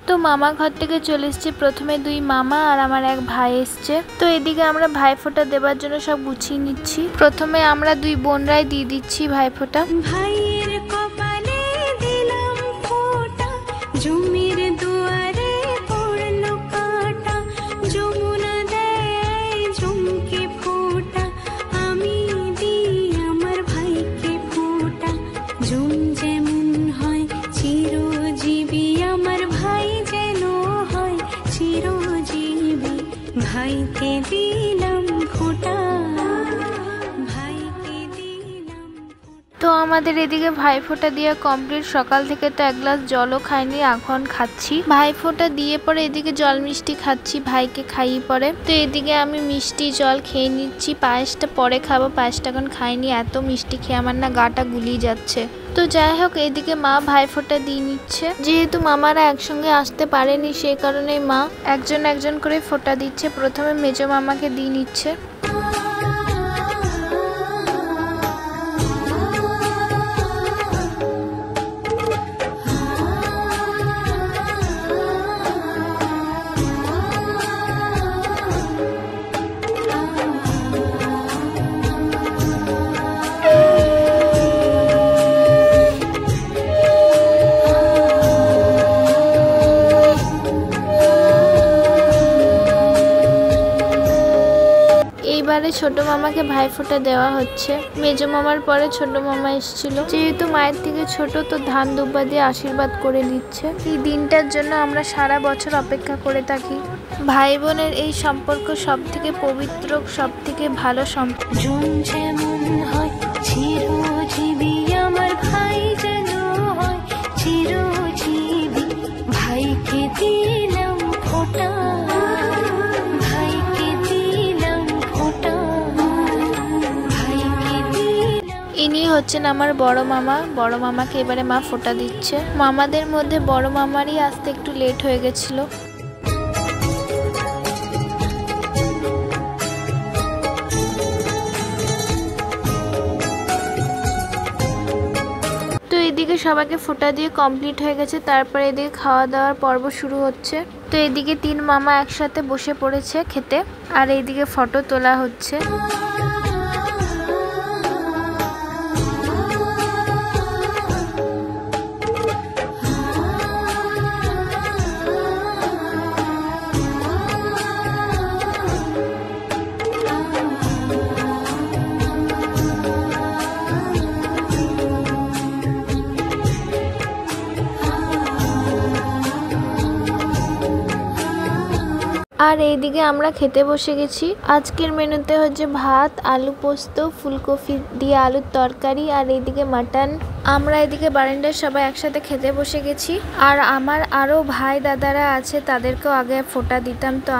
তো মামা ঘর থেকে চলে এসছে। প্রথমে দুই মামা আর আমার এক ভাই এসছে। তো এদিকে আমরা ভাইফোঁটা দেবার জন্য সব গুছিয়ে নিচ্ছি। প্রথমে আমরা দুই বোনরাই দিয়ে দিচ্ছি ভাইফোঁটা। ভাইয়ের কপালে দিলাম ফোঁটা, জমির দুয়ারে পড়লো কাঁটা, যমুনা দেয় ঝুমকে ফোঁটা, আমি দিই আমার ভাইকে ফোঁটা। ঝুম যেমন হয় চিরজীবী, আমার ভাই যেন হয় চিরজীবী, ভাইকে দিলাম ফোঁটা, ভাইকে দিলাম। তো আমাদের এদিকে ভাইফোঁটা দিয়ে কমপ্লিট। সকাল থেকে তো এক গ্লাস জলও খাইনি, এখন খাচ্ছি। ভাইফোঁটা দিয়ে পরে এদিকে জল মিষ্টি খাচ্ছি, ভাইকে খাইয়ে পরে। তো এদিকে আমি মিষ্টি জল খেয়ে নিচ্ছি, পায়েসটা পরে খাবো, পায়েসটা এখন খাইনি, এত মিষ্টি খেয়ে আমার না গাটা গুলিয়ে যাচ্ছে। তো যাই হোক, এদিকে মা ভাইফোঁটা দিয়ে নিচ্ছে। যেহেতু মামারা একসঙ্গে আসতে পারেনি সেই কারণে মা একজন একজন করে ফোঁটা দিচ্ছে। প্রথমে মেজো মামাকে দিয়ে নিচ্ছে। এইবারে ছোট মামাকে ভাইফোঁটা দেওয়া হচ্ছে। মেজো মামার পরে ছোট মামা এসেছিল। যেহেতু মায়ের থেকে ছোট, তো ধান দুব্বা দিয়ে আশীর্বাদ করে দিচ্ছে। এই দিনটার জন্য আমরা সারা বছর অপেক্ষা করে থাকি। ভাই বোনের এই সম্পর্ক সব থেকে পবিত্র, সব থেকে ভালো সম্পর্ক। ঝুম যেমন হয় চিরজীবী, আমার ভাই যেন হয় চিরজীবী, ভাইকে দিলাম ফোঁটা, ভাইকে দিলাম ফোঁটা, ভাইকে দিলাম। ইনি হচ্ছেন আমার বড় মামা। বড় মামাকে এবারে মা ফোঁটা দিচ্ছে। মামাদের মধ্যে বড় মামারই আসতে একটু লেট হয়ে গেছিল। তো এদিকে সবাইকে ফোঁটা দিয়ে কমপ্লিট হয়ে গেছে। তারপরে এদিকে খাওয়া দাওয়ার পর্ব শুরু হচ্ছে। তো এদিকে তিন মামা একসাথে বসে পড়েছে খেতে, আর এইদিকে ফটো তোলা হচ্ছে। আর এইদিকে আমরা খেতে বসে গেছি। আজকের মেনুতে হচ্ছে ভাত, আলু পোস্ত, ফুলকপি দিয়ে আলুর তরকারি, আর এইদিকে মাটন। আমরা এদিকে বারান্দায় সবাই একসাথে খেতে বসে গেছি। আর আমার আরো ভাই দাদারা আছে, তাদেরকেও আগে ফোঁটা দিতাম। তো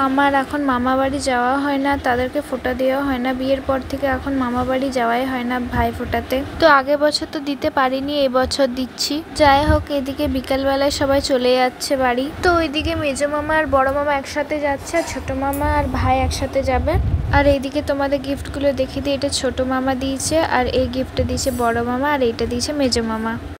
আমার এখন মামা বাড়ি যাওয়া হয় না, তাদেরকে ফোঁটা দেওয়া হয় না। বিয়ের পর থেকে এখন মামা বাড়ি যাওয়াই হয় না ভাই ফোঁটাতে। তো আগের বছর তো দিতে পারিনি, এবছর দিচ্ছি। যাই হোক, এদিকে বিকালবেলায় সবাই চলে যাচ্ছে বাড়ি। তো ওইদিকে মেজো মামা আর বড় মামা একসাথে যাচ্ছে, আর ছোট মামা আর ভাই একসাথে যাবে। আর এইদিকে তোমাদের গিফটগুলো দেখিয়ে দিই। এটা ছোট মামা দিয়েছে, আর এই গিফটটা দিয়েছে বড় মামা, আর এইটা দিয়েছে মেজো মামা।